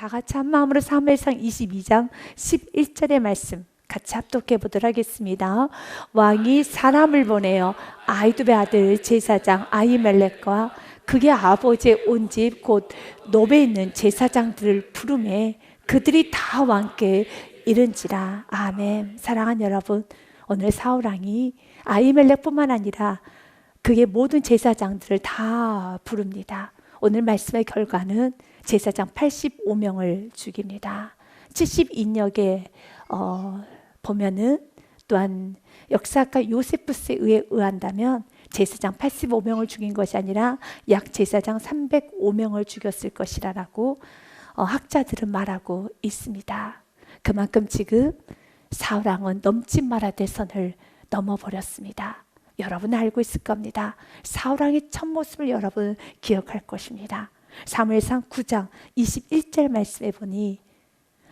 다 같이 한 마음으로 사무엘상 22장 11절의 말씀 같이 합독해 보도록 하겠습니다. 왕이 사람을 보내어 아히두베 아들 제사장 아히멜렉과 그의 아버지의 온 집 곧 노베에 있는 제사장들을 부르매 그들이 다 왕께 이른지라. 아멘. 사랑하는 여러분, 오늘 사울왕이 아히멜렉뿐만 아니라 그의 모든 제사장들을 다 부릅니다. 오늘 말씀의 결과는 제사장 85명을 죽입니다. 72역에 보면은 또한 역사가 요세푸스에 의한다면 제사장 85명을 죽인 것이 아니라 약 제사장 305명을 죽였을 것이라고 학자들은 말하고 있습니다. 그만큼 지금 사울왕은 넘지 말아야 될 선을 넘어버렸습니다. 여러분 알고 있을 겁니다. 사울왕의 첫 모습을 여러분 기억할 것입니다. 사무엘상 9장 21절 말씀에 보니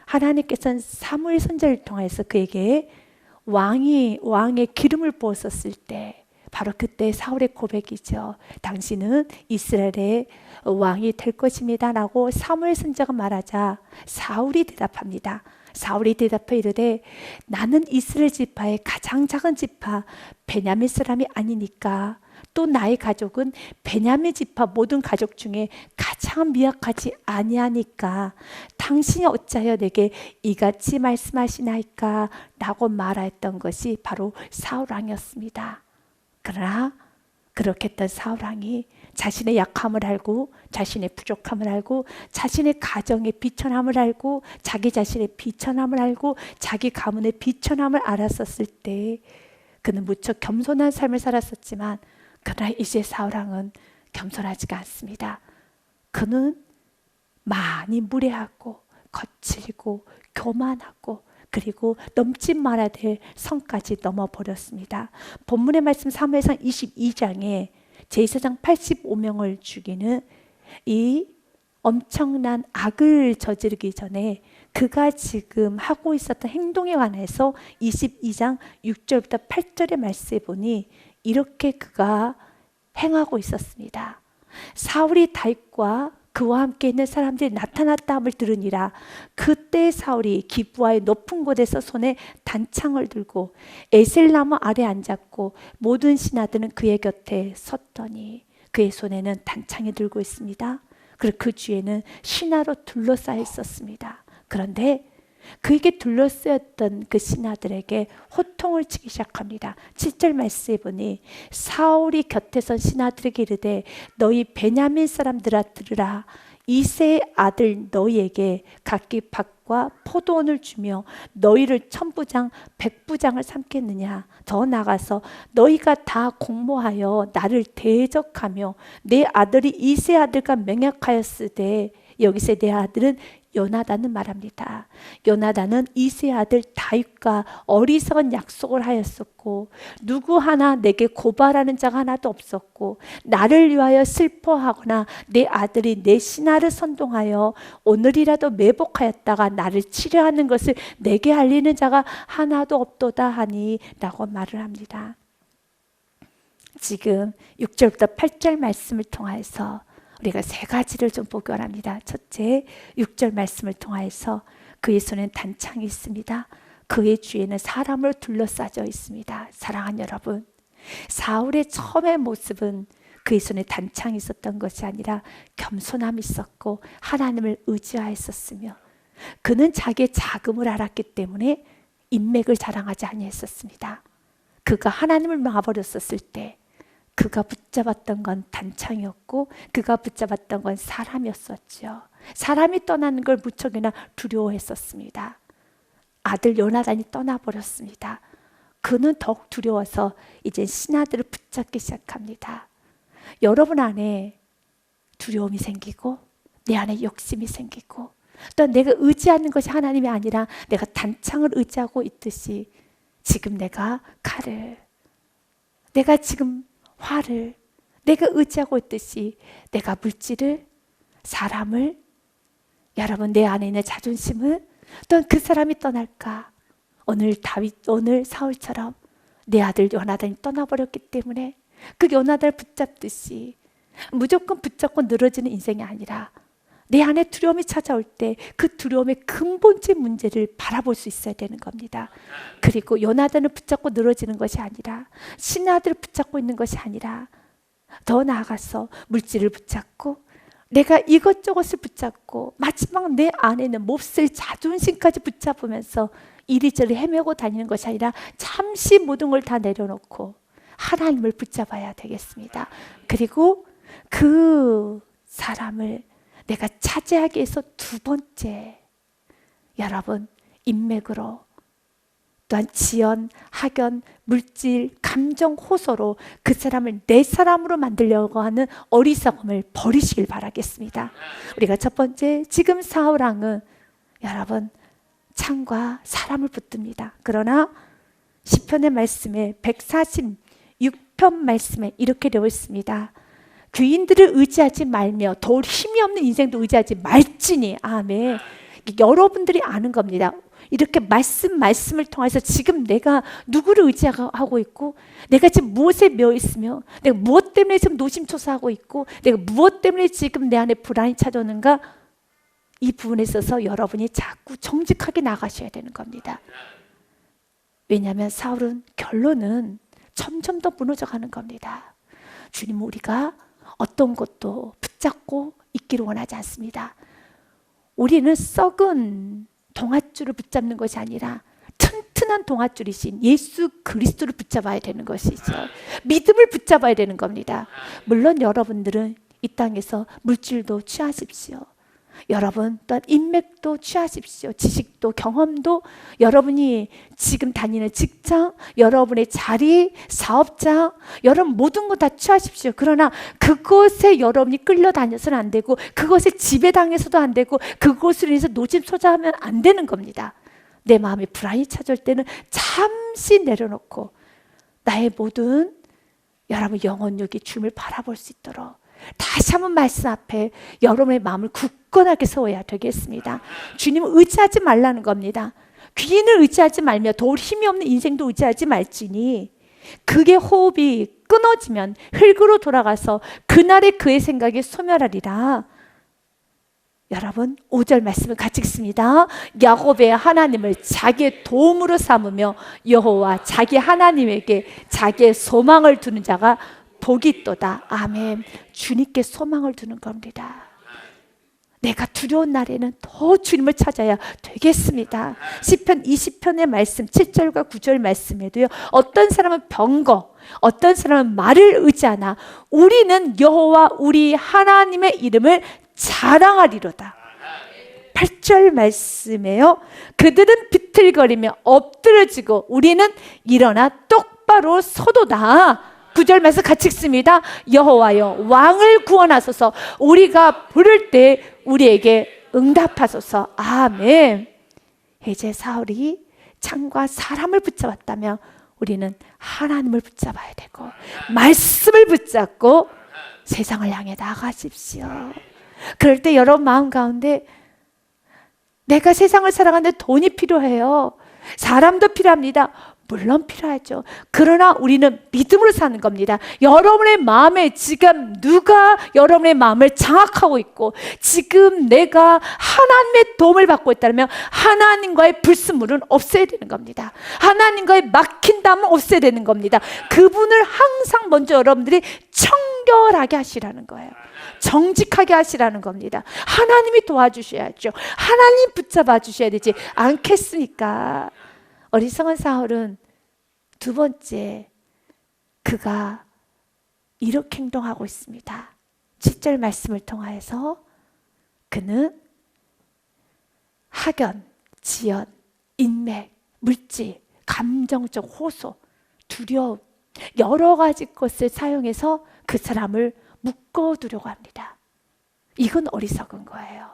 하나님께서는 사무엘 선지자를 통해서 그에게 왕의 기름을 부었었을 때 바로 그때 사울의 고백이죠. 당신은 이스라엘의 왕이 될 것입니다 라고 사무엘 선지자가 말하자 사울이 대답합니다. 사울이 대답해 이르되 나는 이스라엘 지파의 가장 작은 지파 베냐민 사람이 아니니까 또 나의 가족은 베냐민 지파 모든 가족 중에 가장 미약하지 아니하니까 당신이 어찌하여 내게 이같이 말씀하시나이까 라고 말하였던 것이 바로 사울왕이었습니다. 그러나 그렇게 했던 사울왕이 자신의 약함을 알고 자신의 부족함을 알고 자신의 가정의 비천함을 알고 자기 자신의 비천함을 알고 자기 가문의 비천함을 알았었을 때 그는 무척 겸손한 삶을 살았었지만 그러나 이제 사울왕은 겸손하지가 않습니다. 그는 많이 무례하고 거칠고 교만하고 그리고 넘지 말아야 될 선까지 넘어버렸습니다. 본문의 말씀 사무엘상 22장에 제사장 85명을 죽이는 이 엄청난 악을 저지르기 전에 그가 지금 하고 있었던 행동에 관해서 22장 6절부터 8절의 말씀에 보니 이렇게 그가 행하고 있었습니다. 사울이 다윗과 그와 함께 있는 사람들이 나타났다 함을 들으니라. 그때 사울이 기브아의 높은 곳에서 손에 단창을 들고 에셀나무 아래 앉았고 모든 신하들은 그의 곁에 섰더니 그의 손에는 단창이 들고 있습니다. 그리고 그 주위에는 신하로 둘러싸여 있었습니다. 그런데 그에게 둘러싸였던 그 신하들에게 호통을 치기 시작합니다. 7절 말씀에 보니 사울이 곁에 선 신하들에게 이르되 너희 베냐민 사람들아 들으라. 이새의 아들 너희에게 각기 밭과 포도원을 주며 너희를 천부장 백부장을 삼겠느냐. 더 나가서 너희가 다 공모하여 나를 대적하며 내 아들이 이새의 아들과 맹약하였으되 여기서 내 아들은 요나단은 말합니다. 요나단은 이새의 아들 다윗과 어리석은 약속을 하였었고 누구 하나 내게 고발하는 자가 하나도 없었고 나를 위하여 슬퍼하거나 내 아들이 내 신하를 선동하여 오늘이라도 매복하였다가 나를 치려하는 것을 내게 알리는 자가 하나도 없도다 하니 라고 말을 합니다. 지금 6절부터 8절 말씀을 통해서 우리가 세 가지를 좀 보기 원합니다. 첫째, 6절 말씀을 통해서 그의 손엔 단창이 있습니다. 그의 주위에는 사람으로 둘러싸여 있습니다. 사랑하는 여러분, 사울의 처음의 모습은 그의 손에 단창이 있었던 것이 아니라 겸손함이 있었고 하나님을 의지하였었으며 그는 자기의 자금을 알았기 때문에 인맥을 자랑하지 아니했었습니다. 그가 하나님을 놔버렸었을 때 그가 붙잡았던 건 단창이었고 그가 붙잡았던 건 사람이었었죠. 사람이 떠나는 걸 무척이나 두려워했었습니다. 아들 요나단이 떠나버렸습니다. 그는 더욱 두려워서 이제 신하들을 붙잡기 시작합니다. 여러분 안에 두려움이 생기고 내 안에 욕심이 생기고 또 내가 의지하는 것이 하나님이 아니라 내가 단창을 의지하고 있듯이 지금 내가 칼을 내가 지금 화를 내가 의지하고 있듯이 내가 물질을 사람을 여러분 내 안에 있는 자존심을 또 그 사람이 떠날까 오늘 사울처럼 내 아들 요나단이 떠나버렸기 때문에 그 요나단을 붙잡듯이 무조건 붙잡고 늘어지는 인생이 아니라 내 안에 두려움이 찾아올 때 그 두려움의 근본적 문제를 바라볼 수 있어야 되는 겁니다. 그리고 요나단을 붙잡고 늘어지는 것이 아니라, 신의 아들을 붙잡고 있는 것이 아니라, 더 나아가서 물질을 붙잡고 내가 이것저것을 붙잡고 마지막 내 안에는 몹쓸 자존심까지 붙잡으면서 이리저리 헤매고 다니는 것이 아니라 잠시 모든 걸 다 내려놓고 하나님을 붙잡아야 되겠습니다. 그리고 그 사람을 내가 차지하기 위해서 두 번째, 여러분, 인맥으로 또한 지연, 학연, 물질, 감정, 호소로 그 사람을 내 사람으로 만들려고 하는 어리석음을 버리시길 바라겠습니다. 우리가 첫 번째, 지금 사울 왕은 여러분 창과 사람을 붙듭니다. 그러나 시편의 말씀에 146편 말씀에 이렇게 되어 있습니다. 귀인들을 의지하지 말며 더욱 힘이 없는 인생도 의지하지 말지니. 아멘. 여러분들이 아는 겁니다. 이렇게 말씀을 통해서 지금 내가 누구를 의지하고 있고, 내가 지금 무엇에 매여 있으며, 내가 무엇 때문에 지금 노심초사하고 있고, 내가 무엇 때문에 지금 내 안에 불안이 찾아오는가, 이 부분에 있어서 여러분이 자꾸 정직하게 나가셔야 되는 겁니다. 왜냐하면 사울은 결론은 점점 더 무너져가는 겁니다. 주님, 우리가 어떤 것도 붙잡고 있기를 원하지 않습니다. 우리는 썩은 동아줄을 붙잡는 것이 아니라 튼튼한 동아줄이신 예수 그리스도를 붙잡아야 되는 것이죠. 믿음을 붙잡아야 되는 겁니다. 물론 여러분들은 이 땅에서 물질도 취하십시오. 여러분 또한 인맥도 취하십시오. 지식도 경험도, 여러분이 지금 다니는 직장, 여러분의 자리, 사업장, 여러분 모든 거 다 취하십시오. 그러나 그것에 여러분이 끌려다녀서는 안 되고, 그것에 지배당해서도 안 되고, 그것으로 인해서 노심초사하면 안 되는 겁니다. 내 마음에 불안이 찾아올 때는 잠시 내려놓고 나의 모든 여러분 영혼력이 주님을 바라볼 수 있도록 다시 한번 말씀 앞에 여러분의 마음을 굳건하게 세워야 되겠습니다. 주님을 의지하지 말라는 겁니다. 귀인을 의지하지 말며 더욱 힘이 없는 인생도 의지하지 말지니, 그게 호흡이 끊어지면 흙으로 돌아가서 그날의 그의 생각이 소멸하리라. 여러분 5절 말씀을 같이 읽습니다. 야곱의 하나님을 자기의 도움으로 삼으며 여호와 자기 하나님에게 자기의 소망을 두는 자가 복이 있도다. 아멘. 주님께 소망을 두는 겁니다. 내가 두려운 날에는 더 주님을 찾아야 되겠습니다. 시편 20편의 말씀 7절과 9절 말씀에도요, 어떤 사람은 병거, 어떤 사람은 말을 의지하나 우리는 여호와 우리 하나님의 이름을 자랑하리로다. 8절 말씀에요, 그들은 비틀거리며 엎드려지고 우리는 일어나 똑바로 서도다. 9절 말씀 같이 읽습니다. 여호와여 왕을 구원하소서. 우리가 부를 때 우리에게 응답하소서. 아멘. 이제 사울이 창과 사람을 붙잡았다면 우리는 하나님을 붙잡아야 되고 말씀을 붙잡고 세상을 향해 나가십시오. 그럴 때 여러분 마음 가운데 내가 세상을 살아가는데 돈이 필요해요. 사람도 필요합니다. 물론 필요하죠. 그러나 우리는 믿음으로 사는 겁니다. 여러분의 마음에 지금 누가 여러분의 마음을 장악하고 있고, 지금 내가 하나님의 도움을 받고 있다면 하나님과의 불순물은 없애야 되는 겁니다. 하나님과의 막힌담은 없애야 되는 겁니다. 그분을 항상 먼저 여러분들이 청결하게 하시라는 거예요. 정직하게 하시라는 겁니다. 하나님이 도와주셔야죠. 하나님 붙잡아 주셔야 되지 않겠습니까? 어리석은 사울은 두 번째, 그가 이렇게 행동하고 있습니다. 7절 말씀을 통하여서 그는 학연, 지연, 인맥, 물질, 감정적 호소, 두려움, 여러 가지 것을 사용해서 그 사람을 묶어두려고 합니다. 이건 어리석은 거예요.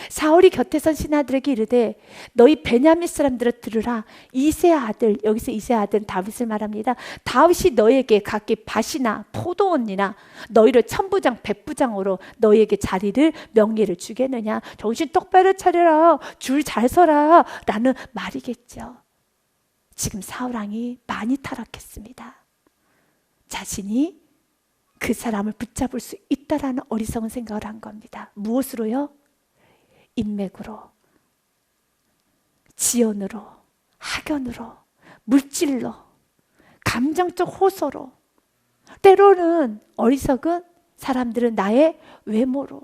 사울이 곁에 선 신하들에게 이르되 너희 베냐민 사람들을 들으라. 이새의 아들, 여기서 이새의 아들은 다윗을 말합니다. 다윗이 너에게 각기 밭이나 포도원이나 너희를 천부장 백부장으로 너희에게 자리를 명예를 주겠느냐. 정신 똑바로 차려라. 줄 잘 서라 라는 말이겠죠. 지금 사울 왕이 많이 타락했습니다. 자신이 그 사람을 붙잡을 수 있다라는 어리석은 생각을 한 겁니다. 무엇으로요? 인맥으로, 지연으로, 학연으로, 물질로, 감정적 호소로, 때로는 어리석은 사람들은 나의 외모로,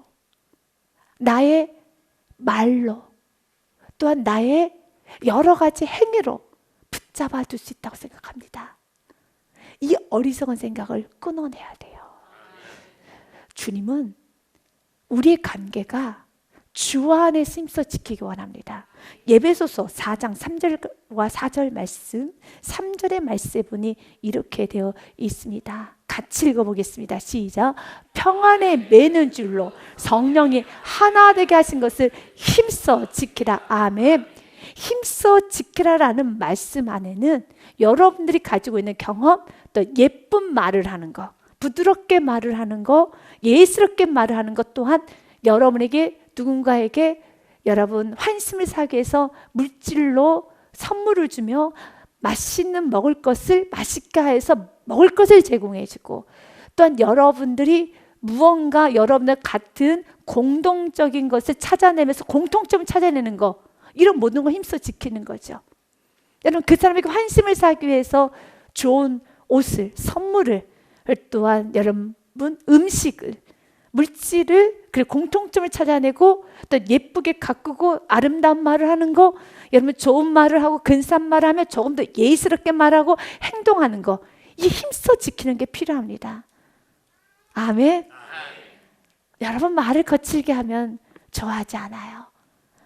나의 말로, 또한 나의 여러 가지 행위로 붙잡아 둘 수 있다고 생각합니다. 이 어리석은 생각을 끊어내야 돼요. 주님은 우리의 관계가 주 안에 힘써 지키기 원합니다. 예배소서 4장 3절과 4절 말씀, 3절의 말씀에 보니 이렇게 되어 있습니다. 같이 읽어보겠습니다. 시작. 평안에 매는 줄로 성령이 하나 되게 하신 것을 힘써 지키라. 아멘. 힘써 지키라라는 말씀 안에는 여러분들이 가지고 있는 경험, 또 예쁜 말을 하는 것, 부드럽게 말을 하는 것, 예스럽게 말을 하는 것 또한 여러분에게 누군가에게 여러분 환심을 사기 위해서 물질로 선물을 주며 맛있는 먹을 것을 맛있게 해서 먹을 것을 제공해 주고, 또한 여러분들이 무언가 여러분들 같은 공동적인 것을 찾아내면서 공통점을 찾아내는 거, 이런 모든 걸 힘써 지키는 거죠. 여러분 그 사람에게 환심을 사기 위해서 좋은 옷을, 선물을, 또한 여러분 음식을, 물질을, 그리고 공통점을 찾아내고 또 예쁘게 가꾸고 아름다운 말을 하는 거, 여러분 좋은 말을 하고 근사한 말을 하면 조금 더 예의스럽게 말하고 행동하는 거, 이 힘써 지키는 게 필요합니다. 아멘. 여러분 말을 거칠게 하면 좋아하지 않아요.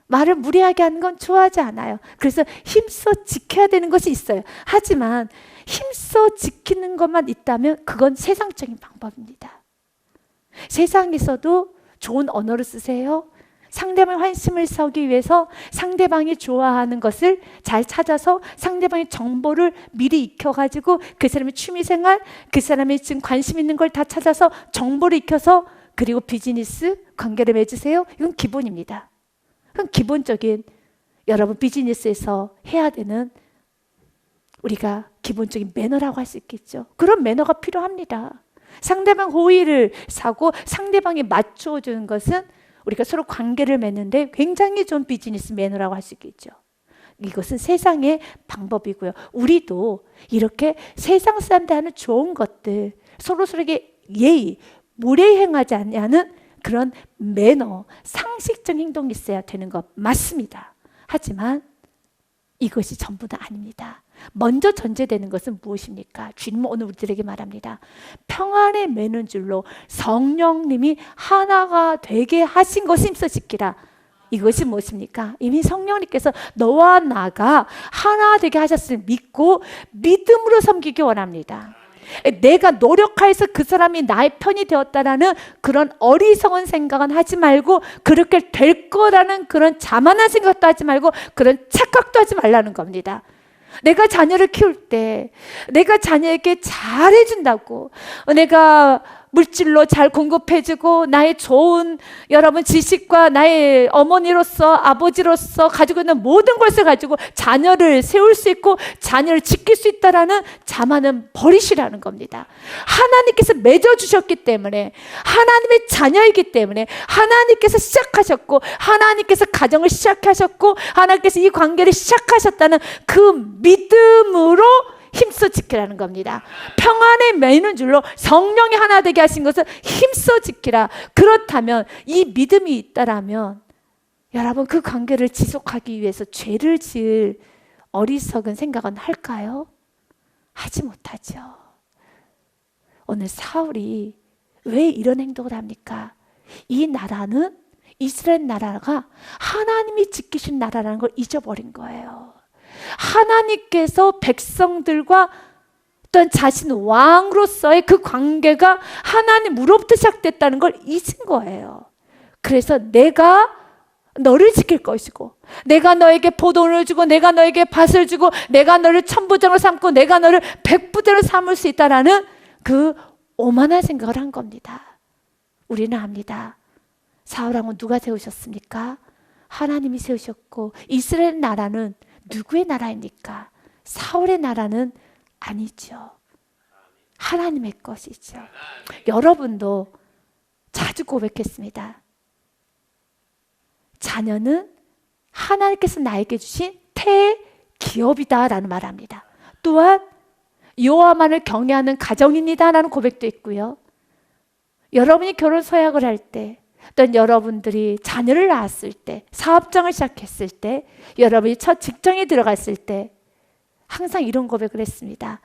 말을 무례하게 하는 건 좋아하지 않아요. 그래서 힘써 지켜야 되는 것이 있어요. 하지만 힘써 지키는 것만 있다면 그건 세상적인 방법입니다. 세상에서도 좋은 언어를 쓰세요. 상대방의 환심을 사기 위해서 상대방이 좋아하는 것을 잘 찾아서 상대방의 정보를 미리 익혀가지고 그 사람의 취미생활, 그 사람이 지금 관심 있는 걸 다 찾아서 정보를 익혀서 그리고 비즈니스 관계를 맺으세요. 이건 기본입니다. 그건 기본적인 여러분 비즈니스에서 해야 되는 우리가 기본적인 매너라고 할 수 있겠죠. 그런 매너가 필요합니다. 상대방 호의를 사고 상대방이 맞춰주는 것은 우리가 서로 관계를 맺는데 굉장히 좋은 비즈니스 매너라고 할 수 있겠죠. 이것은 세상의 방법이고요. 우리도 이렇게 세상 사람들 하는 좋은 것들, 서로서로에게 예의, 무례히 행하지 않냐는 그런 매너, 상식적인 행동이 있어야 되는 것 맞습니다. 하지만 이것이 전부는 아닙니다. 먼저 전제되는 것은 무엇입니까? 주님은 오늘 우리들에게 말합니다. 평안에 매는 줄로 성령님이 하나가 되게 하신 것을 힘써 지키라. 이것이 무엇입니까? 이미 성령님께서 너와 나가 하나 되게 하셨음을 믿고 믿음으로 섬기기 원합니다. 내가 노력해서 그 사람이 나의 편이 되었다라는 그런 어리석은 생각은 하지 말고, 그렇게 될 거라는 그런 자만한 생각도 하지 말고, 그런 착각도 하지 말라는 겁니다. 내가 자녀를 키울 때 내가 자녀에게 잘해준다고, 내가 물질로 잘 공급해주고 나의 좋은 여러분 지식과 나의 어머니로서 아버지로서 가지고 있는 모든 것을 가지고 자녀를 세울 수 있고 자녀를 지킬 수 있다라는 자만은 버리시라는 겁니다. 하나님께서 맺어주셨기 때문에, 하나님의 자녀이기 때문에, 하나님께서 시작하셨고 하나님께서 가정을 시작하셨고 하나님께서 이 관계를 시작하셨다는 그 믿음으로 힘써 지키라는 겁니다. 평안에 매는 줄로 성령이 하나 되게 하신 것을 힘써 지키라. 그렇다면 이 믿음이 있다라면 여러분 그 관계를 지속하기 위해서 죄를 지을 어리석은 생각은 할까요? 하지 못하죠. 오늘 사울이 왜 이런 행동을 합니까? 이 나라는, 이스라엘 나라가 하나님이 지키신 나라라는 걸 잊어버린 거예요. 하나님께서 백성들과 또한 자신 왕으로서의 그 관계가 하나님으로부터 시작됐다는 걸 잊은 거예요. 그래서 내가 너를 지킬 것이고, 내가 너에게 포도원을 주고, 내가 너에게 밭을 주고, 내가 너를 천부장으로 삼고, 내가 너를 백부장으로 삼을 수 있다라는 그 오만한 생각을 한 겁니다. 우리는 압니다. 사울왕은 누가 세우셨습니까? 하나님이 세우셨고, 이스라엘 나라는 누구의 나라입니까? 사울의 나라는 아니죠. 하나님의 것이죠. 여러분도 자주 고백했습니다. 자녀는 하나님께서 나에게 주신 태기업이다라는 말을 합니다. 또한 여호와만을 경외하는 가정입니다라는 고백도 있고요. 여러분이 결혼 서약을 할 때, 또는 여러분들이 자녀를 낳았을 때, 사업장을 시작했을 때, 여러분이 첫 직장에 들어갔을 때 항상 이런 고백을 했습니다.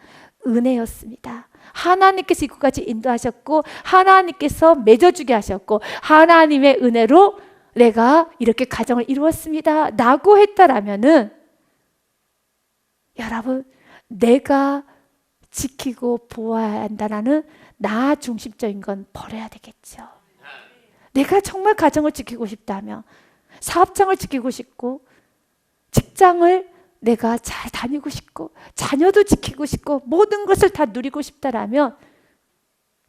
은혜였습니다. 하나님께서 이곳까지 인도하셨고 하나님께서 맺어주게 하셨고 하나님의 은혜로 내가 이렇게 가정을 이루었습니다 라고 했다라면은, 여러분, 내가 지키고 보아야 한다는 나 중심적인 건 버려야 되겠죠. 내가 정말 가정을 지키고 싶다면, 사업장을 지키고 싶고, 직장을 내가 잘 다니고 싶고, 자녀도 지키고 싶고, 모든 것을 다 누리고 싶다라면,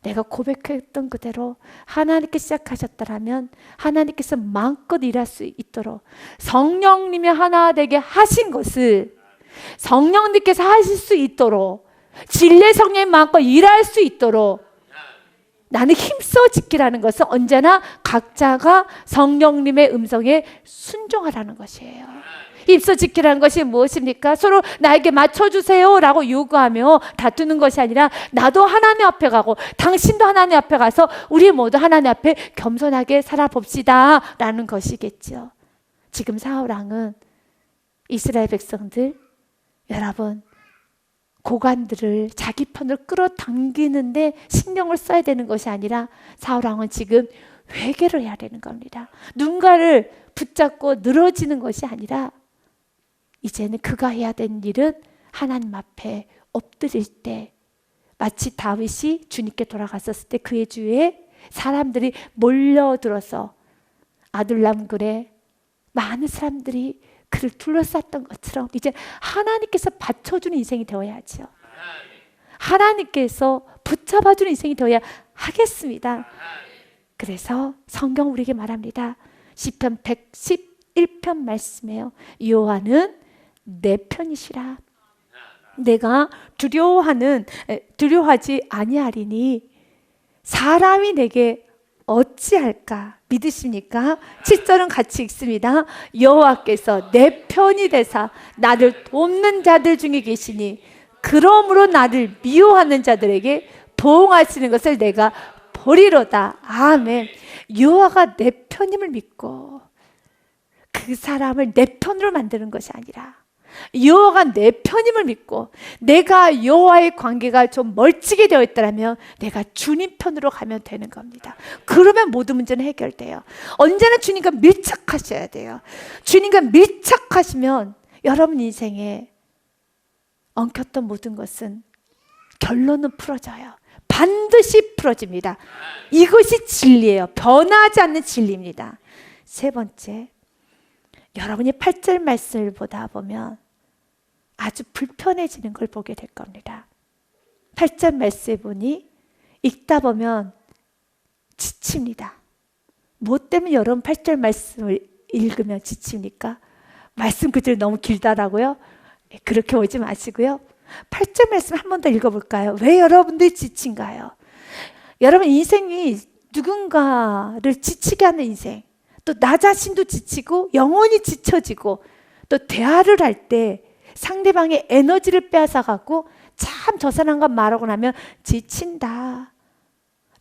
내가 고백했던 그대로 하나님께 시작하셨다라면 하나님께서 마음껏 일할 수 있도록 성령님이 하나 되게 하신 것을 성령님께서 하실 수 있도록, 진리의 성령이 마음껏 일할 수 있도록 나는 힘써 지키라는 것은 언제나 각자가 성령님의 음성에 순종하라는 것이에요. 힘써 지키라는 것이 무엇입니까? 서로 나에게 맞춰주세요 라고 요구하며 다투는 것이 아니라, 나도 하나님 앞에 가고 당신도 하나님 앞에 가서 우리 모두 하나님 앞에 겸손하게 살아봅시다 라는 것이겠죠. 지금 사울왕은 이스라엘 백성들, 여러분, 고관들을 자기 편으로 끌어당기는데 신경을 써야 되는 것이 아니라, 사울왕은 지금 회개를 해야 되는 겁니다. 누군가를 붙잡고 늘어지는 것이 아니라, 이제는 그가 해야 되는 일은 하나님 앞에 엎드릴 때, 마치 다윗이 주님께 돌아갔었을 때 그의 주위에 사람들이 몰려들어서 아둘람굴에 많은 사람들이 그를 둘러쌌던 것처럼 이제 하나님께서 받쳐주는 인생이 되어야죠. 하나님께서 붙잡아주는 인생이 되어야 하겠습니다. 그래서 성경 우리에게 말합니다. 시편 111편 말씀이에요. 여호와는 내 편이시라. 내가 두려워하지 아니하리니 사람이 내게 어찌할까 믿으십니까? 7절은 같이 읽습니다. 여호와께서 내 편이 되사 나를 돕는 자들 중에 계시니 그러므로 나를 미워하는 자들에게 보응하시는 것을 내가 보리로다. 아멘. 여호와가 내 편임을 믿고 그 사람을 내 편으로 만드는 것이 아니라, 여호와가 내 편임을 믿고 내가 여호와의 관계가 좀 멀찍이 되어 있다면 내가 주님 편으로 가면 되는 겁니다. 그러면 모든 문제는 해결돼요. 언제나 주님과 밀착하셔야 돼요. 주님과 밀착하시면 여러분 인생에 엉켰던 모든 것은 결론은 풀어져요. 반드시 풀어집니다. 이것이 진리예요. 변하지 않는 진리입니다. 세 번째, 여러분이 8절 말씀을 보다 보면 아주 불편해지는 걸 보게 될 겁니다. 8절 말씀을 보니 읽다 보면 지칩니다. 뭐 때문에 여러분 8절 말씀을 읽으면 지칩니까? 말씀 그대로 너무 길다라고요? 그렇게 오지 마시고요. 8절 말씀 한 번 더 읽어볼까요? 왜 여러분들이 지친가요? 여러분 인생이 누군가를 지치게 하는 인생, 또 나 자신도 지치고 영혼이 지쳐지고, 또 대화를 할 때 상대방의 에너지를 빼앗아가고 참 저 사람과 말하고 나면 지친다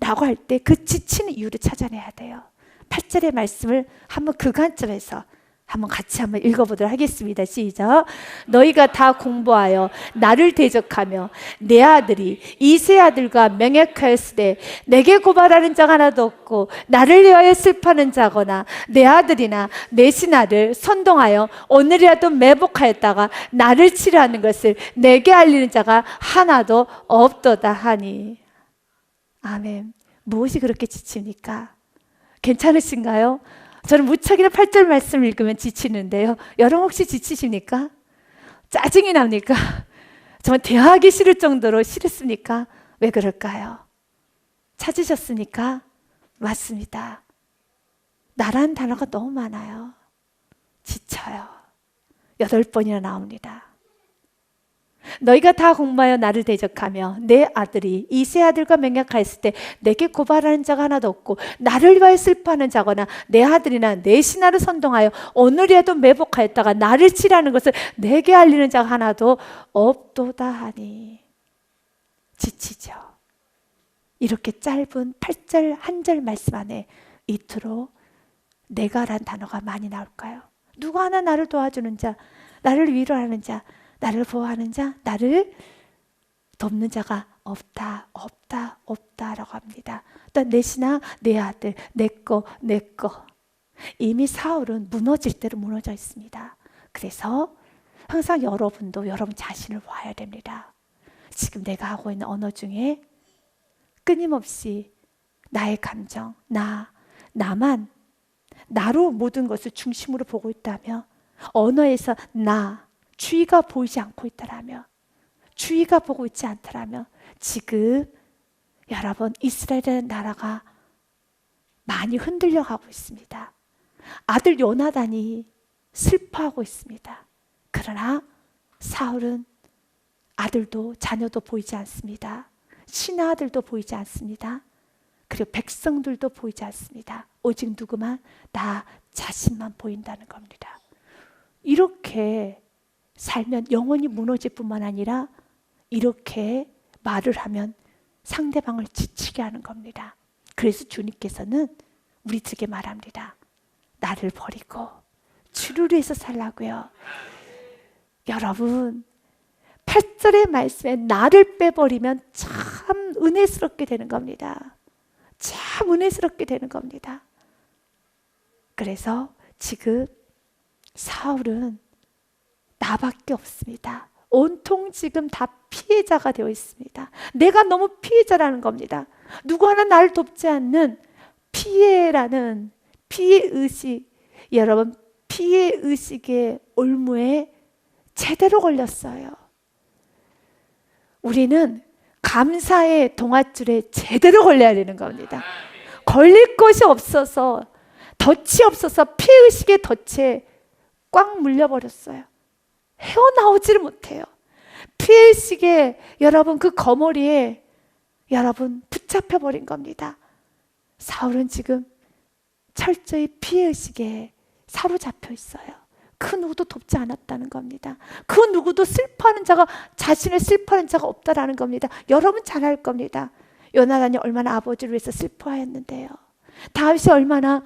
라고 할 때 그 지치는 이유를 찾아내야 돼요. 8절의 말씀을 한번 그 관점에서 한번 같이 한번 읽어보도록 하겠습니다. 시작. 너희가 다 공부하여 나를 대적하며 내 아들이 이세 아들과 명예하였으되 내게 고발하는 자가 하나도 없고 나를 위하여 슬퍼하는 자거나 내 아들이나 내 신하를 선동하여 오늘이라도 매복하였다가 나를 치료하는 것을 내게 알리는 자가 하나도 없도다 하니. 아멘. 무엇이 그렇게 지칩니까? 괜찮으신가요? 저는 무척이나 8절 말씀 읽으면 지치는데요. 여러분 혹시 지치십니까? 짜증이 납니까? 정말 대화하기 싫을 정도로 싫습니까? 왜 그럴까요? 찾으셨습니까? 맞습니다. 나라는 단어가 너무 많아요. 지쳐요. 8번이나 나옵니다. 너희가 다 공모하여 나를 대적하며 내 아들이 이 세 아들과 맹약하였을 때 내게 고발하는 자가 하나도 없고 나를 위하여 슬퍼하는 자거나 내 아들이나 내 신하를 선동하여 오늘이라도 매복하였다가 나를 치라는 것을 내게 알리는 자가 하나도 없도다 하니. 지치죠. 이렇게 짧은 8절 한 절 말씀 안에 이토록 내가란 단어가 많이 나올까요? 누구 하나 나를 도와주는 자, 나를 위로하는 자, 나를 보호하는 자, 나를 돕는 자가 없다, 없다, 없다라고 합니다. 또 내 신하, 내 아들, 내 거. 이미 사울은 무너질 대로 무너져 있습니다. 그래서 항상 여러분도 여러분 자신을 봐야 됩니다. 지금 내가 하고 있는 언어 중에 끊임없이 나의 감정, 나만, 나로 모든 것을 중심으로 보고 있다며, 언어에서 주의가 보이지 않고 있다라며, 주의가 보고 있지 않다라며, 지금 여러분 이스라엘의 나라가 많이 흔들려 가고 있습니다. 아들 요나단이 슬퍼하고 있습니다. 그러나 사울은 아들도 자녀도 보이지 않습니다. 신하들도 보이지 않습니다. 그리고 백성들도 보이지 않습니다. 오직 누구만? 나 자신만 보인다는 겁니다. 이렇게 살면 영혼이 무너질 뿐만 아니라 이렇게 말을 하면 상대방을 지치게 하는 겁니다. 그래서 주님께서는 우리들에게 말합니다. 나를 버리고 주를 위해서 살라고요. 여러분 8절의 말씀에 나를 빼버리면 참 은혜스럽게 되는 겁니다. 참 은혜스럽게 되는 겁니다. 그래서 지금 사울은 나밖에 없습니다. 온통 지금 다 피해자가 되어 있습니다. 내가 너무 피해자라는 겁니다. 누구 하나 나를 돕지 않는 피해라는 피해의식, 여러분 피해의식의 올무에 제대로 걸렸어요. 우리는 감사의 동아줄에 제대로 걸려야 되는 겁니다. 걸릴 것이 없어서, 덫이 없어서 피해의식의 덫에 꽉 물려버렸어요. 헤어나오지를 못해요. 피해의식에 여러분 그 거머리에 여러분 붙잡혀버린 겁니다. 사울은 지금 철저히 피해의식에 사로잡혀 있어요. 그 누구도 돕지 않았다는 겁니다. 그 누구도 슬퍼하는 자가, 자신을 슬퍼하는 자가 없다라는 겁니다. 여러분 잘 알 겁니다. 요나단이 얼마나 아버지를 위해서 슬퍼하였는데요. 다윗이 얼마나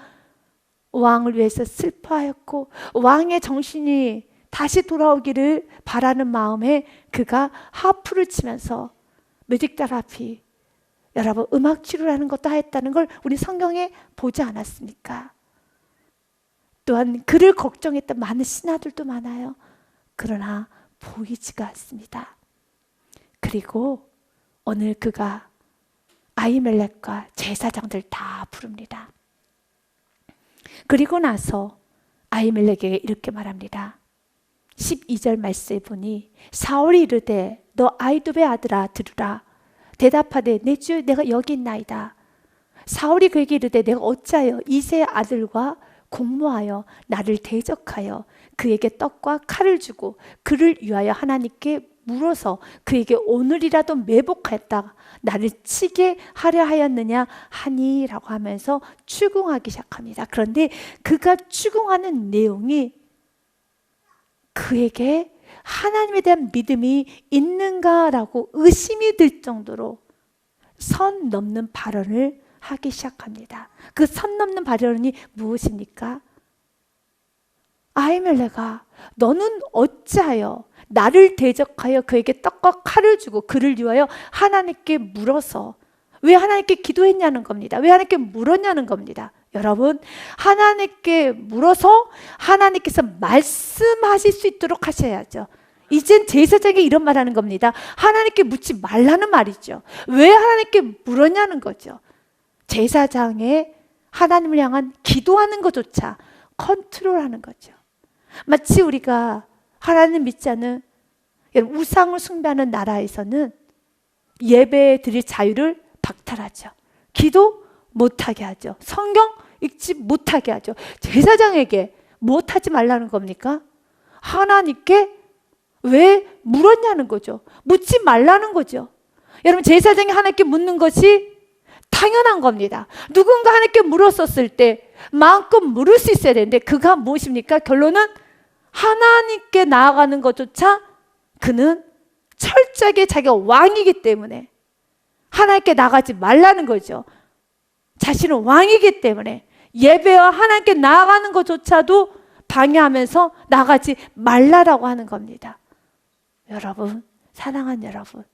왕을 위해서 슬퍼하였고 왕의 정신이 다시 돌아오기를 바라는 마음에 그가 하프를 치면서 뮤직테라피, 여러분 음악 치료라는 것도 하였다는 걸 우리 성경에 보지 않았습니까? 또한 그를 걱정했던 많은 신하들도 많아요. 그러나 보이지가 않습니다. 그리고 오늘 그가 아히멜렉과 제사장들 다 부릅니다. 그리고 나서 아히멜렉에게 이렇게 말합니다. 12절 말씀에 보니 사울이 이르되 너 아히두베 아들아 들으라. 대답하되 내 주여 내가 여기 있나이다. 사울이 그에게 이르되 내가 어찌하여 이세 아들과 공모하여 나를 대적하여 그에게 떡과 칼을 주고 그를 위하여 하나님께 물어서 그에게 오늘이라도 매복했다 나를 치게 하려 하였느냐 하니라고 하면서 추궁하기 시작합니다. 그런데 그가 추궁하는 내용이 그에게 하나님에 대한 믿음이 있는가라고 의심이 들 정도로 선 넘는 발언을 하기 시작합니다. 그 선 넘는 발언이 무엇입니까? 아히멜렉아 너는 어찌하여 나를 대적하여 그에게 떡과 칼을 주고 그를 위하여 하나님께 물어서, 왜 하나님께 기도했냐는 겁니다. 왜 하나님께 물었냐는 겁니다. 여러분 하나님께 물어서 하나님께서 말씀하실 수 있도록 하셔야죠. 이젠 제사장에게 이런 말 하는 겁니다. 하나님께 묻지 말라는 말이죠. 왜 하나님께 물었냐는 거죠. 제사장의 하나님을 향한 기도하는 것조차 컨트롤하는 거죠. 마치 우리가 하나님 믿지 않는 우상을 숭배하는 나라에서는 예배 드릴 자유를 박탈하죠. 기도 못하게 하죠. 성경 읽지 못하게 하죠. 제사장에게 못하지 말라는 겁니까? 하나님께 왜 물었냐는 거죠. 묻지 말라는 거죠. 여러분, 제사장이 하나님께 묻는 것이 당연한 겁니다. 누군가 하나님께 물었었을 때 마음껏 물을 수 있어야 되는데 그가 무엇입니까? 결론은 하나님께 나아가는 것조차 그는 철저하게 자기가 왕이기 때문에 하나님께 나가지 말라는 거죠. 자신은 왕이기 때문에 예배와 하나님께 나아가는 것조차도 방해하면서 나가지 말라라고 하는 겁니다. 여러분, 사랑하는 여러분,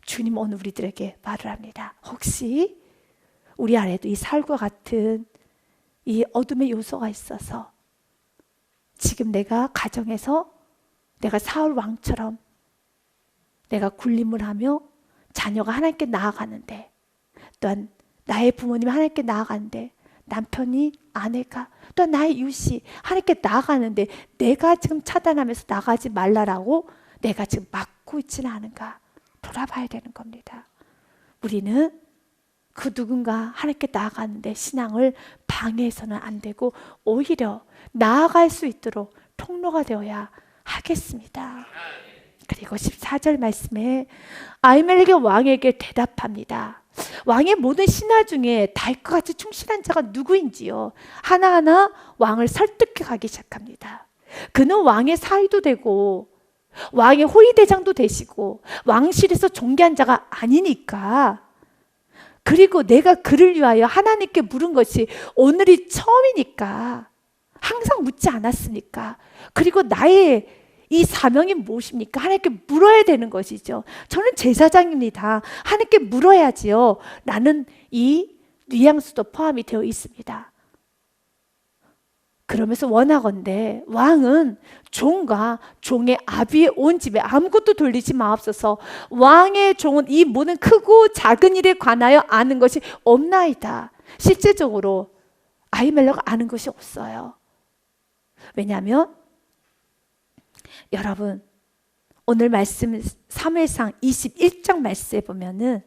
주님 오늘 우리들에게 말을 합니다. 혹시 우리 안에도 이 사울과 같은 이 어둠의 요소가 있어서 지금 내가 가정에서 내가 사울 왕처럼 내가 군림을 하며 자녀가 하나님께 나아가는데, 또한 나의 부모님이 하나님께 나아가는데, 남편이, 아내가, 또한 나의 이웃이 하나님께 나아가는데 내가 지금 차단하면서 나가지 말라라고 내가 지금 막고 있지는 않은가 돌아봐야 되는 겁니다. 우리는 그 누군가 하나님께 나아가는데 신앙을 방해해서는 안 되고 오히려 나아갈 수 있도록 통로가 되어야 하겠습니다. 그리고 14절 말씀에 아히멜렉의 왕에게 대답합니다. 왕의 모든 신하 중에 다윗과 같이 충실한 자가 누구인지요. 하나하나 왕을 설득해 가기 시작합니다. 그는 왕의 사위도 되고 왕의 호위대장도 되시고 왕실에서 존귀한 자가 아니니까, 그리고 내가 그를 위하여 하나님께 물은 것이 오늘이 처음이니까, 항상 묻지 않았으니까, 그리고 나의 이 사명이 무엇입니까? 하나님께 물어야 되는 것이죠. 저는 제사장입니다. 하나님께 물어야지요. 라는 이 뉘앙스도 포함이 되어 있습니다. 그러면서 원하건대 왕은 종과 종의 아비의 온 집에 아무것도 돌리지 마옵소서. 왕의 종은 이 모든 크고 작은 일에 관하여 아는 것이 없나이다. 실제적으로 아히멜렉은 아는 것이 없어요. 왜냐하면 여러분, 오늘 말씀 사무엘상 21장 말씀에 보면은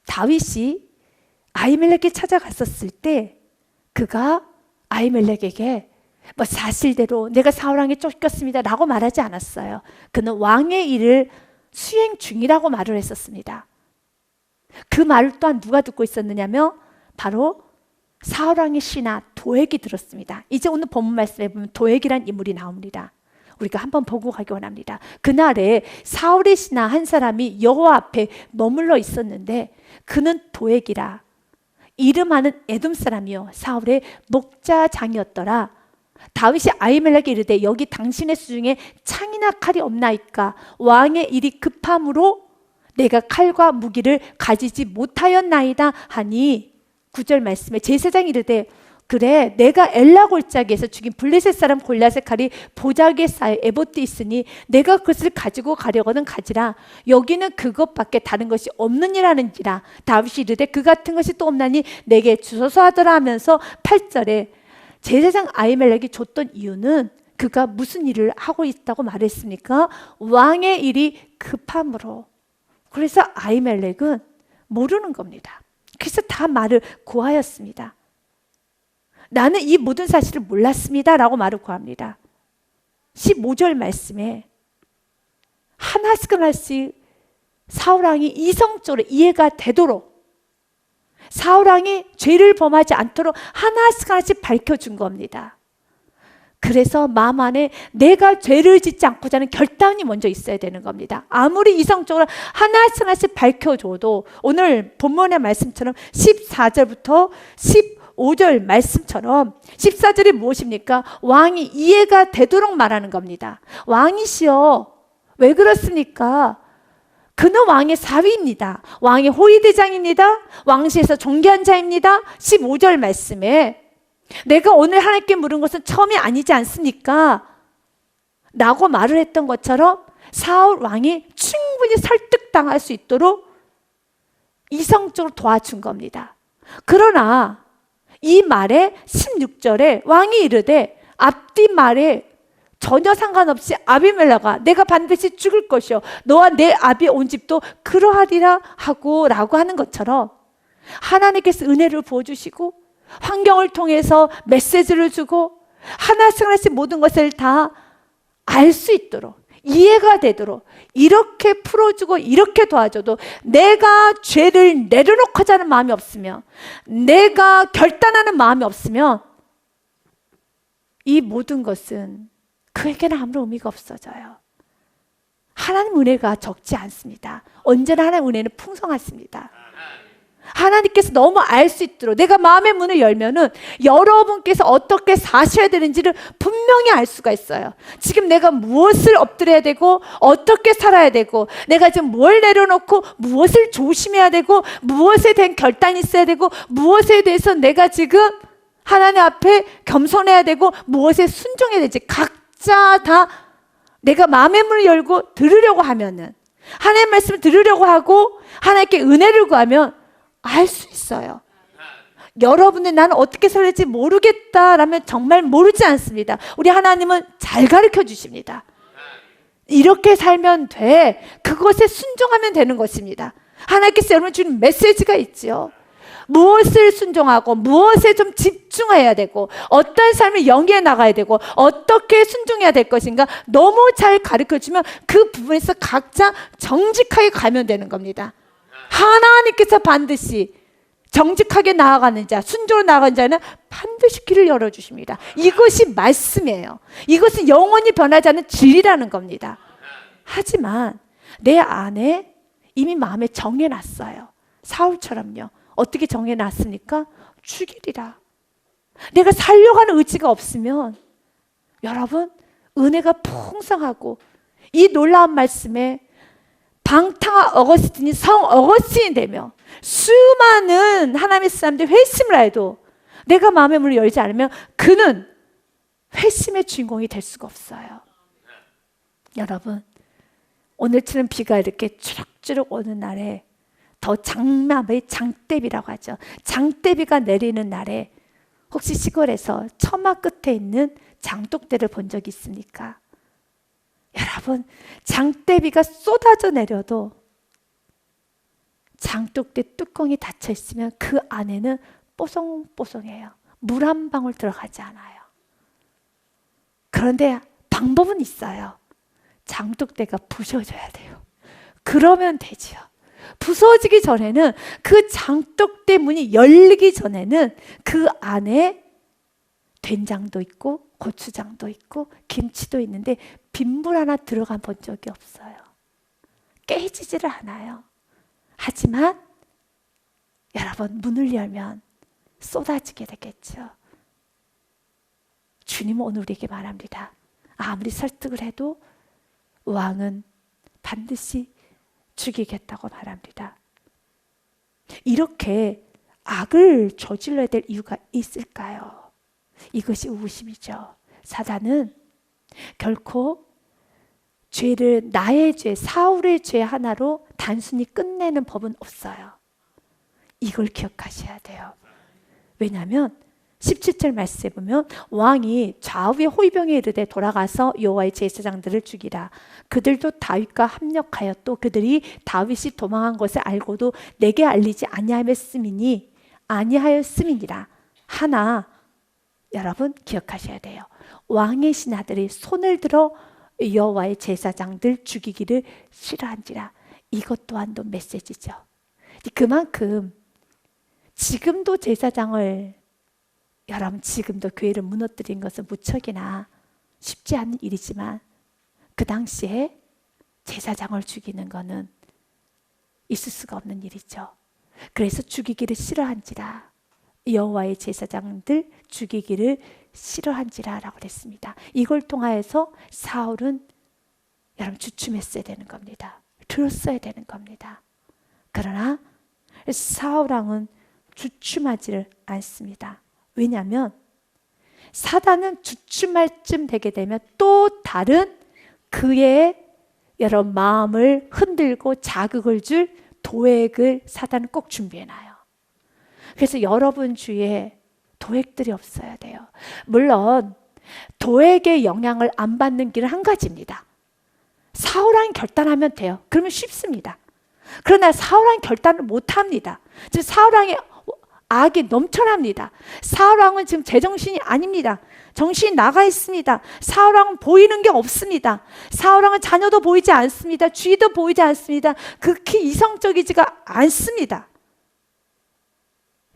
다윗이 아히멜렉에 찾아갔었을 때 그가 아히멜렉에게 뭐 사실대로 내가 사울왕에 쫓겼습니다 라고 말하지 않았어요. 그는 왕의 일을 수행 중이라고 말을 했었습니다. 그 말을 또한 누가 듣고 있었느냐면 바로 사울왕의 신하 도액이 들었습니다. 이제 오늘 본문 말씀에 보면 도액이란 인물이 나옵니다. 우리가 한번 보고 가기 원합니다. 그날에 사울의 신하 한 사람이 여호와 앞에 머물러 있었는데 그는 도액이라 이름하는 에돔 사람이요 사울의 목자장이었더라. 다윗이 아히멜렉에게 이르되 여기 당신의 수중에 창이나 칼이 없나이까? 왕의 일이 급함으로 내가 칼과 무기를 가지지 못하였나이다 하니, 9절 말씀에 제사장이 이르되 그래 내가 엘라 골짜기에서 죽인 블레셋 사람 골리앗의 칼이 보자기에 쌓여 에봇이 있으니 내가 그것을 가지고 가려거든 가지라. 여기는 그것밖에 다른 것이 없느니라는지라. 다윗이 이르되 그 같은 것이 또 없나니 내게 주소서 하더라 하면서 8절에 제사장 아히멜렉이 줬던 이유는 그가 무슨 일을 하고 있다고 말했습니까? 왕의 일이 급함으로. 그래서 아히멜렉은 모르는 겁니다. 그래서 다 말을 고하였습니다. 나는 이 모든 사실을 몰랐습니다 라고 말을 고합니다. 15절 말씀에 하나씩 사울왕이 이성적으로 이해가 되도록, 사울왕이 죄를 범하지 않도록 하나씩 밝혀준 겁니다. 그래서 마음 안에 내가 죄를 짓지 않고자 하는 결단이 먼저 있어야 되는 겁니다. 아무리 이성적으로 하나씩 밝혀줘도 오늘 본문의 말씀처럼 14절부터 15절 말씀처럼 14절이 무엇입니까? 왕이 이해가 되도록 말하는 겁니다. 왕이시여 왜 그렇습니까? 그는 왕의 사위입니다. 왕의 호위대장입니다. 왕실에서 존귀한 자입니다. 15절 말씀에 내가 오늘 하나님께 물은 것은 처음이 아니지 않습니까? 라고 말을 했던 것처럼 사울 왕이 충분히 설득당할 수 있도록 이성적으로 도와준 겁니다. 그러나 이 말에 16절에 왕이 이르되 앞뒤 말에 전혀 상관없이 아비멜렉아 내가 반드시 죽을 것이요 너와 내 아비의 온 집도 그러하리라 하고 라고 하는 것처럼 하나님께서 은혜를 부어주시고 환경을 통해서 메시지를 주고 하나씩 모든 것을 다 알 수 있도록, 이해가 되도록 이렇게 풀어주고 이렇게 도와줘도 내가 죄를 내려놓고자 하는 마음이 없으면, 내가 결단하는 마음이 없으면 이 모든 것은 그에게는 아무런 의미가 없어져요. 하나님 은혜가 적지 않습니다. 언제나 하나님 은혜는 풍성하십니다. 하나님께서 너무 알 수 있도록 내가 마음의 문을 열면은 여러분께서 어떻게 사셔야 되는지를 분명히 알 수가 있어요. 지금 내가 무엇을 엎드려야 되고 어떻게 살아야 되고, 내가 지금 뭘 내려놓고 무엇을 조심해야 되고, 무엇에 대한 결단이 있어야 되고, 무엇에 대해서 내가 지금 하나님 앞에 겸손해야 되고, 무엇에 순종해야 되지, 각자 다 내가 마음의 문을 열고 들으려고 하면은, 하나님의 말씀을 들으려고 하고 하나님께 은혜를 구하면 알 수 있어요. 여러분들 나는 어떻게 살지 모르겠다라면 정말 모르지 않습니다. 우리 하나님은 잘 가르쳐 주십니다. 이렇게 살면 돼. 그것에 순종하면 되는 것입니다. 하나님께서 여러분 주는 메시지가 있죠. 무엇을 순종하고 무엇에 좀 집중해야 되고, 어떤 삶을 영위해 나가야 되고, 어떻게 순종해야 될 것인가 너무 잘 가르쳐주면 그 부분에서 각자 정직하게 가면 되는 겁니다. 하나님께서 반드시 정직하게 나아가는 자, 순종으로 나아가는 자는 반드시 길을 열어주십니다. 이것이 말씀이에요. 이것은 영원히 변하지 않는 진리라는 겁니다. 하지만 내 안에 이미 마음에 정해놨어요. 사울처럼요. 어떻게 정해놨습니까? 죽이리라. 내가 살려고 하는 의지가 없으면 여러분, 은혜가 풍성하고 이 놀라운 말씀에 방탕한 어거스틴이 성 어거스틴이 되며 수많은 하나님의 사람들이 회심을 해도 내가 마음의 문을 열지 않으면 그는 회심의 주인공이 될 수가 없어요. 여러분, 오늘처럼 비가 이렇게 추락추락 오는 날에, 더 장마의 장대비라고 하죠. 장대비가 내리는 날에 혹시 시골에서 처마 끝에 있는 장독대를 본 적 있습니까? 여러분, 장대비가 쏟아져 내려도 장독대 뚜껑이 닫혀 있으면 그 안에는 뽀송뽀송해요. 물 한 방울 들어가지 않아요. 그런데 방법은 있어요. 장독대가 부서져야 돼요. 그러면 되지요. 부서지기 전에는, 그 장독대 문이 열리기 전에는 그 안에 된장도 있고 고추장도 있고 김치도 있는데 빗물 하나 들어가 본 적이 없어요. 깨지지를 않아요. 하지만 여러분, 문을 열면 쏟아지게 되겠죠. 주님은 오늘 우리에게 말합니다. 아무리 설득을 해도 왕은 반드시 죽이겠다고 말합니다. 이렇게 악을 저질러야 될 이유가 있을까요? 이것이 우심이죠. 사단은 결코 죄를, 나의 죄, 사울의 죄 하나로 단순히 끝내는 법은 없어요. 이걸 기억하셔야 돼요. 왜냐하면 17절 말씀에 보면 왕이 좌우의 호위병에 이르되 돌아가서 여호와의 제사장들을 죽이라. 그들도 다윗과 합력하여 또 그들이 다윗이 도망한 것을 알고도 내게 알리지 아니하였음이니라. 하나, 여러분 기억하셔야 돼요. 왕의 신하들이 손을 들어 여호와의 제사장들 죽이기를 싫어한지라. 이것 또한도 메시지죠. 그만큼 지금도 제사장을, 여러분 지금도 교회를 무너뜨린 것은 무척이나 쉽지 않은 일이지만 그 당시에 제사장을 죽이는 것은 있을 수가 없는 일이죠. 그래서 죽이기를 싫어한지라. 여호와의 제사장들 죽이기를 싫어한지라 라고 그랬습니다. 이걸 통하여서 사울은 여러분 주춤했어야 되는 겁니다. 들었어야 되는 겁니다. 그러나 사울 왕은 주춤하지를 않습니다. 왜냐하면 사단은 주춤할 쯤 되게 되면 또 다른 그의 여러분 마음을 흔들고 자극을 줄 도액을 사단은 꼭 준비해놔요. 그래서 여러분 주위에 도액들이 없어야 돼요. 물론 도액의 영향을 안 받는 길은 한 가지입니다. 사울왕이 결단하면 돼요. 그러면 쉽습니다. 그러나 사울왕이 결단을 못합니다. 지금 사울왕의 악이 넘쳐납니다. 사울왕은 지금 제정신이 아닙니다. 정신이 나가 있습니다. 사울왕은 보이는 게 없습니다. 사울왕은 자녀도 보이지 않습니다. 주위도 보이지 않습니다. 극히 이성적이지가 않습니다.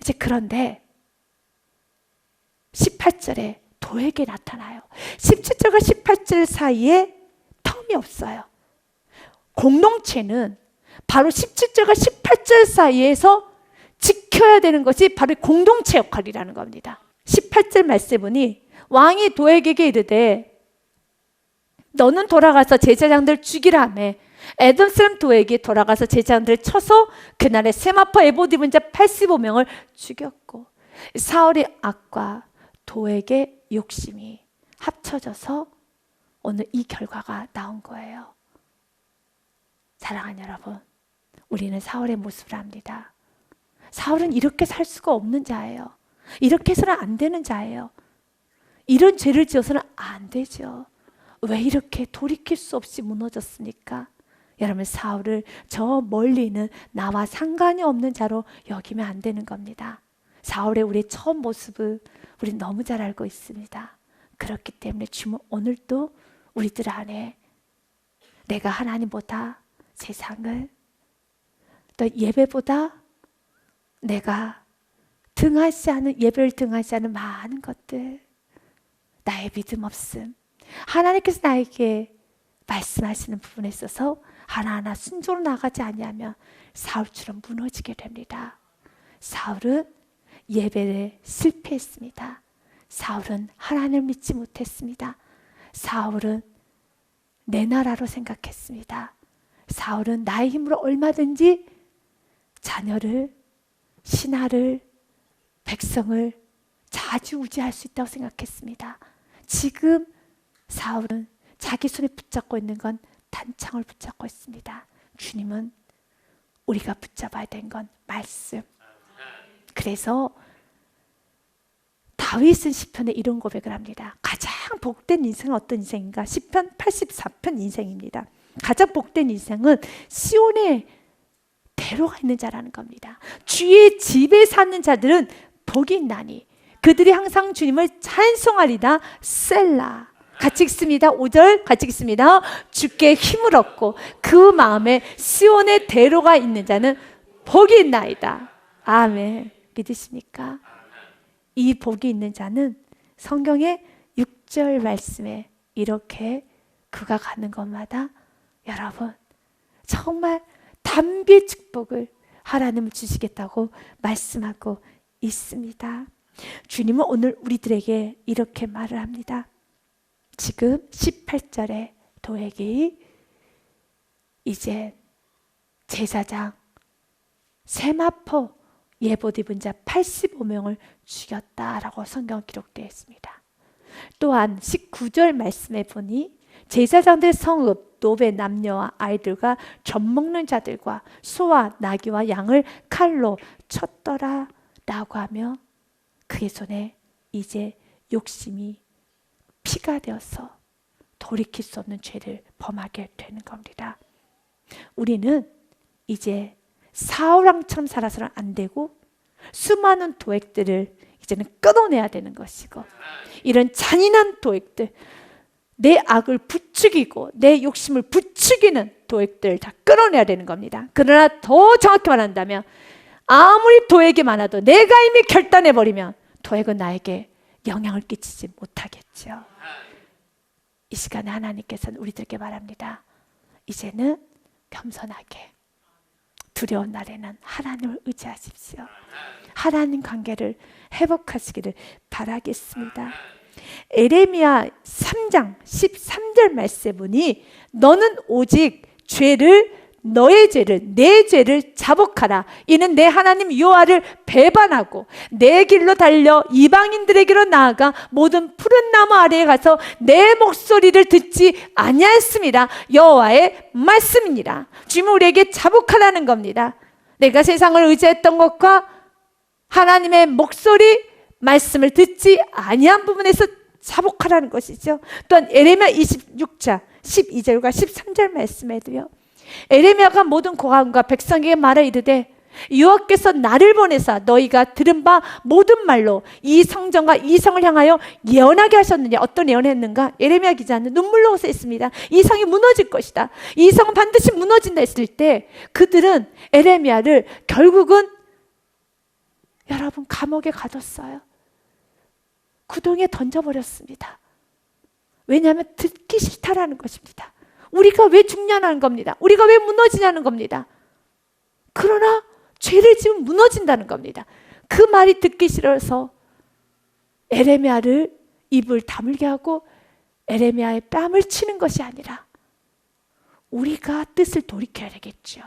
이제 그런데 18절에 도에게 나타나요. 17절과 18절 사이에 텀이 없어요. 공동체는 바로 17절과 18절 사이에서 지켜야 되는 것이 바로 공동체 역할이라는 겁니다. 18절 말씀해 보니 왕이 도에게게 이르되 너는 돌아가서 제사장들 죽이라며 에돔 사람 도에게 돌아가서 제사장들을 쳐서 그날에 세마포 에봇 입은 자 85명을 죽였고 사울의 악과 도에게 욕심이 합쳐져서 오늘 이 결과가 나온 거예요. 사랑하는 여러분, 우리는 사울의 모습을 압니다. 사울은 이렇게 살 수가 없는 자예요. 이렇게 해서는 안 되는 자예요. 이런 죄를 지어서는 안 되죠. 왜 이렇게 돌이킬 수 없이 무너졌습니까? 여러분, 사울을 저 멀리 있는 나와 상관이 없는 자로 여기면 안 되는 겁니다. 사울의 우리의 처음 모습을 우리 너무 잘 알고 있습니다. 그렇기 때문에 주님 오늘도 우리들 안에 내가 하나님보다 세상을 또 예배보다 내가 등하지 않은 예배를 등하지 않은 많은 것들, 나의 믿음 없음, 하나님께서 나에게 말씀하시는 부분에 있어서 하나하나 순종으로 나가지 아니하면 사울처럼 무너지게 됩니다. 사울은 예배에 실패했습니다. 사울은 하나님을 믿지 못했습니다. 사울은 내 나라로 생각했습니다. 사울은 나의 힘으로 얼마든지 자녀를, 신하를, 백성을 좌지우지할 수 있다고 생각했습니다. 지금 사울은 자기 손에 붙잡고 있는 건 단창을 붙잡고 있습니다. 주님은 우리가 붙잡아야 되는 건 말씀. 그래서 다윗은 시편에 이런 고백을 합니다. 가장 복된 인생은 어떤 인생인가? 시편 84편 인생입니다. 가장 복된 인생은 시온의 대로가 있는 자라는 겁니다. 주의 집에 사는 자들은 복이 있나니 그들이 항상 주님을 찬송하리다. 셀라. 같이 읽습니다. 5절 같이 읽습니다. 주께 힘을 얻고 그 마음에 시온의 대로가 있는 자는 복이 있나이다. 아멘. 믿으십니까? 이 복이 있는 자는 성경의 6절 말씀에 이렇게 그가 가는 곳마다 여러분 정말 담비의 축복을 하나님은 주시겠다고 말씀하고 있습니다. 주님은 오늘 우리들에게 이렇게 말을 합니다. 지금 18절에 도액이 이제 제사장 세마포 예봇 입은 자 85명을 죽였다라고 성경 기록되어 있습니다. 또한 19절 말씀에 보니 제사장들의 성읍 노베 남녀와 아이들과 젖먹는 자들과 소와 나귀와 양을 칼로 쳤더라 라고 하며 그의 손에 이제 욕심이 피가 되어서 돌이킬 수 없는 죄를 범하게 되는 겁니다. 우리는 이제 사울왕처럼 살아서는 안 되고 수많은 도액들을 이제는 끊어내야 되는 것이고 이런 잔인한 도액들, 내 악을 부추기고 내 욕심을 부추기는 도액들 다 끊어내야 되는 겁니다. 그러나 더 정확히 말한다면 아무리 도액이 많아도 내가 이미 결단해버리면 도액은 나에게 영향을 끼치지 못하겠죠. 이 시간에 하나님께서는 우리들에게 말합니다. 이제는 겸손하게 두려운 날에는 하나님을 의지하십시오. 하나님 관계를 회복하시기를 바라겠습니다. 에레미야 3장 13절 말씀에 보니 너는 오직 너의 죄를 내 죄를 자복하라. 이는 내 하나님 여호와를 배반하고 내 길로 달려 이방인들에게로 나아가 모든 푸른 나무 아래에 가서 내 목소리를 듣지 아니하였습니다. 여호와의 말씀이니라. 주님은 우리에게 자복하라는 겁니다. 내가 세상을 의지했던 것과 하나님의 목소리 말씀을 듣지 아니한 부분에서 자복하라는 것이죠. 또한 에레미야 26장 12절과 13절 말씀에도요. 에레미야가 모든 고관과 백성에게 말하 이르되 여호와께서 나를 보내사 너희가 들은 바 모든 말로 이 성전과 이 성을 향하여 예언하게 하셨느냐. 어떤 예언을 했는가? 예레미야 기자는 눈물로 호소했습니다. 이 성이 무너질 것이다. 이 성은 반드시 무너진다 했을 때 그들은 예레미야를 결국은 여러분 감옥에 가뒀어요. 구덩이에 던져버렸습니다. 왜냐하면 듣기 싫다라는 것입니다. 우리가 왜 죽냐는 겁니다. 우리가 왜 무너지냐는 겁니다. 그러나 죄를 지으면 무너진다는 겁니다. 그 말이 듣기 싫어서 에레미야를 입을 다물게 하고 에레미야의 뺨을 치는 것이 아니라 우리가 뜻을 돌이켜야 되겠죠.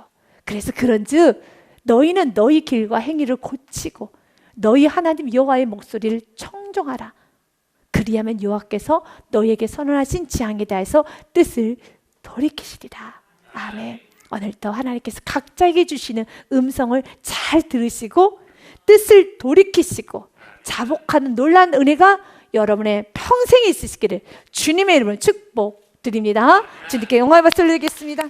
그래서 그런즉 너희는 너희 길과 행위를 고치고 너희 하나님 여호와의 목소리를 청종하라. 그리하면 여호와께서 너희에게 선언하신 지향에 대해서 뜻을 돌이키시리라. 아멘. 오늘도 하나님께서 각자에게 주시는 음성을 잘 들으시고 뜻을 돌이키시고 자복하는 놀라운 은혜가 여러분의 평생에 있으시기를 주님의 이름으로 축복드립니다. 주님께 영광의 박수를 드리겠습니다.